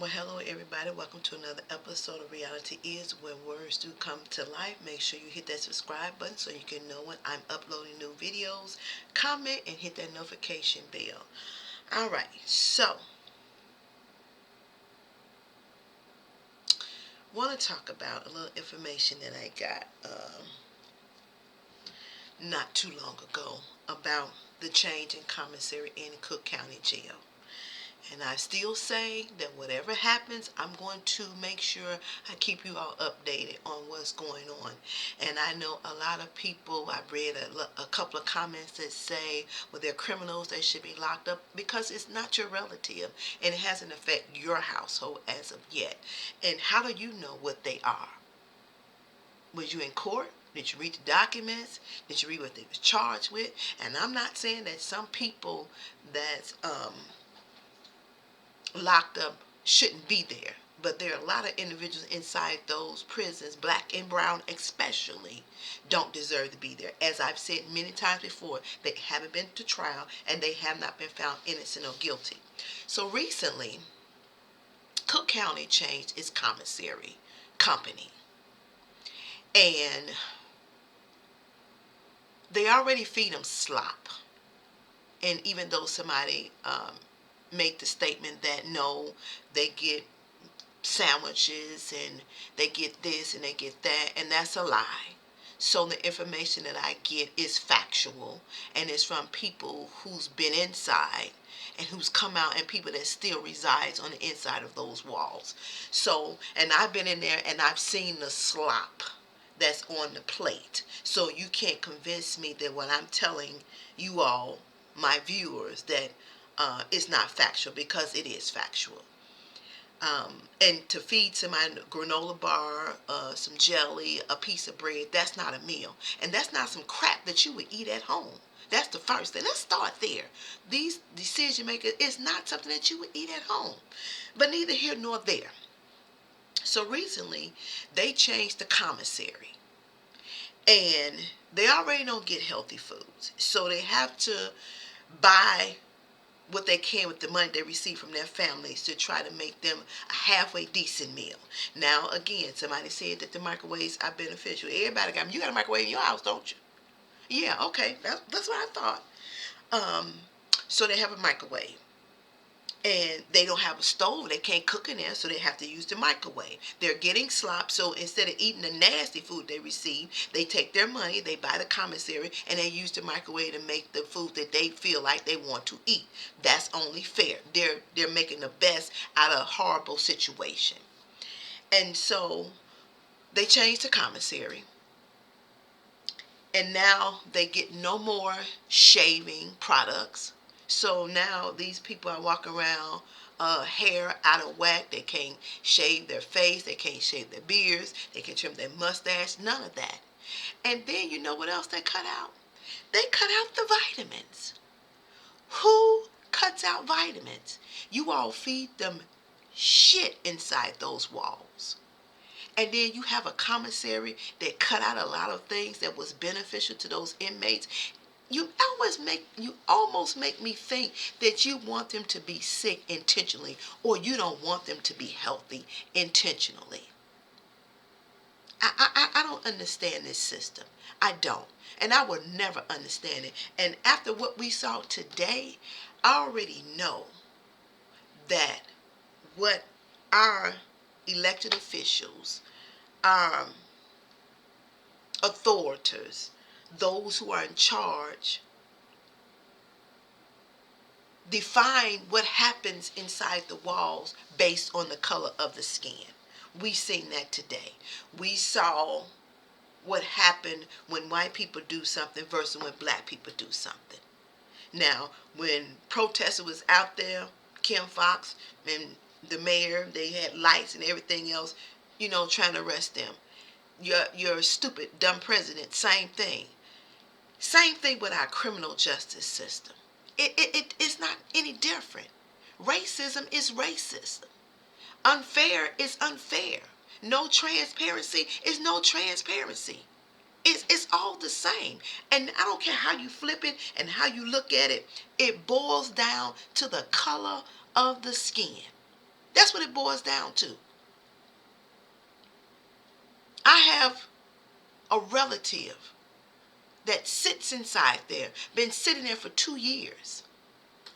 Well, hello everybody. Welcome to another episode of Reality Is, where words do come to life. Make sure you hit that subscribe button so you can know when I'm uploading new videos. Comment and hit that notification bell. Alright, so want to talk about a little information that I got not too long ago about the change in commissary in Cook County Jail. And I still say that whatever happens, I'm going to make sure I keep you all updated on what's going on. And I know a lot of people, I've read a couple of comments that say, well, they're criminals, they should be locked up, because it's not your relative and it hasn't affected your household as of yet. And how do you know what they are? Was you in court? Did you read the documents? Did you read what they was charged with? And I'm not saying that some people that's locked up shouldn't be there. But there are a lot of individuals inside those prisons, black and brown especially, don't deserve to be there. As I've said many times before, they haven't been to trial and they have not been found innocent or guilty. So recently, Cook County changed its commissary company. And they already feed them slop. And even though somebody made the statement that no, they get sandwiches and they get this and they get that, and that's a lie. So the information that I get is factual, and it's from people who's been inside and who's come out, and people that still resides on the inside of those walls. So, and I've been in there and I've seen the slop that's on the plate. So you can't convince me that what I'm telling you all, my viewers, that is not factual, because it is factual. And to feed somebody a granola bar, some jelly, a piece of bread, that's not a meal. And that's not some crap that you would eat at home. That's the first thing. Let's start there. These decision makers, it's not something that you would eat at home. But neither here nor there. So recently, they changed the commissary. And they already don't get healthy foods. So they have to buy what they can with the money they receive from their families to try to make them a halfway decent meal. Now, again, somebody said that the microwaves are beneficial. Everybody got them. You got a microwave in your house, don't you? Yeah, okay. That's what I thought. So they have a microwave. And they don't have a stove. They can't cook in there, so they have to use the microwave. They're getting slop, so instead of eating the nasty food they receive, they take their money, they buy the commissary, and they use the microwave to make the food that they feel like they want to eat. That's only fair. They're making the best out of a horrible situation. And so they changed the commissary. And now they get no more shaving products. So now these people are walking around hair out of whack. They can't shave their face. They can't shave their beards. They can trim their mustache. None of that. And then you know what else they cut out? They cut out the vitamins. Who cuts out vitamins? You all feed them shit inside those walls. And then you have a commissary that cut out a lot of things that was beneficial to those inmates. You almost make me think that you want them to be sick intentionally, or you don't want them to be healthy intentionally. I don't understand this system. I don't. And I will never understand it. And after what we saw today, I already know that what our elected officials, our authorities, those who are in charge, define what happens inside the walls based on the color of the skin. We seen that today. We saw what happened when white people do something versus when black people do something. Now, when protesters was out there, Kim Fox and the mayor, they had lights and everything else, trying to arrest them. You're stupid, dumb president, same thing. Same thing with our criminal justice system. It's not any different. Racism is racism. Unfair is unfair. No transparency is no transparency. It's all the same. And I don't care how you flip it and how you look at it. It boils down to the color of the skin. That's what it boils down to. I have a relative that sits inside there, been sitting there for 2 years,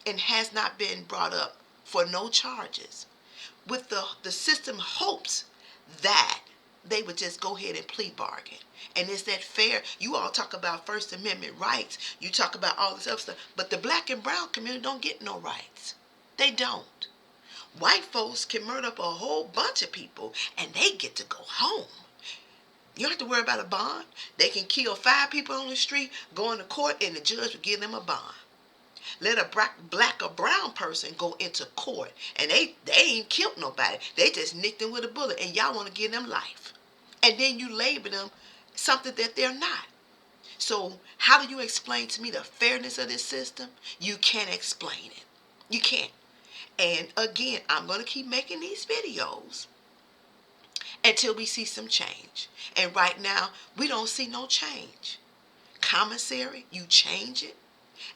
and has not been brought up for no charges. With the system hopes that they would just go ahead and plea bargain. And is that fair? You all talk about First Amendment rights. You talk about all this other stuff. But the black and brown community don't get no rights. They don't. White folks can murder up a whole bunch of people and they get to go home. You don't have to worry about a bond. They can kill 5 people on the street, go into court, and the judge will give them a bond. Let a black or brown person go into court and they ain't killed nobody. They just nicked them with a bullet and y'all want to give them life. And then you label them something that they're not. So how do you explain to me the fairness of this system? You can't explain it. You can't. And again, I'm going to keep making these videos until we see some change. And right now, we don't see no change. Commissary, you change it,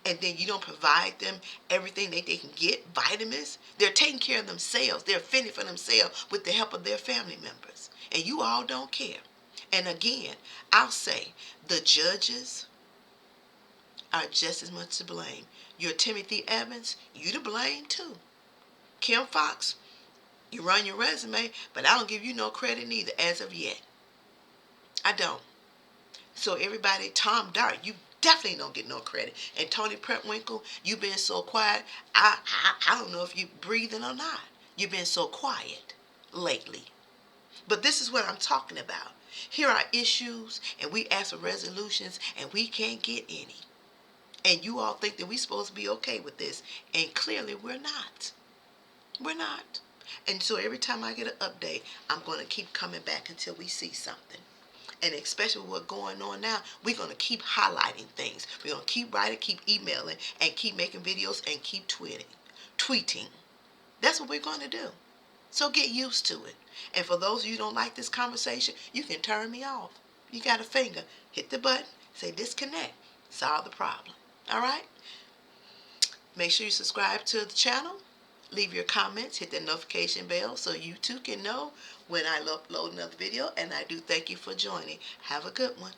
and then you don't provide them everything they can get, vitamins. They're taking care of themselves. They're fending for themselves with the help of their family members. And you all don't care. And again, I'll say the judges are just as much to blame. You're Timothy Evans, you to blame too. Kim Fox, you run your resume, but I don't give you no credit neither as of yet. I don't. So everybody, Tom Dart, you definitely don't get no credit. And Tony Prepwinkle, you've been so quiet. I don't know if you're breathing or not. You've been so quiet lately. But this is what I'm talking about. Here are issues, and we ask for resolutions, and we can't get any. And you all think that we're supposed to be okay with this, and clearly we're not. We're not. And so every time I get an update, I'm going to keep coming back until we see something. And especially with what's going on now, we're going to keep highlighting things. We're going to keep writing, keep emailing, and keep making videos, and keep tweeting. That's what we're going to do. So get used to it. And for those of you who don't like this conversation, you can turn me off. You got a finger. Hit the button. Say disconnect. Solve the problem. All right? Make sure you subscribe to the channel. Leave your comments. Hit the notification bell so you too can know when I upload another video. And I do thank you for joining. Have a good one.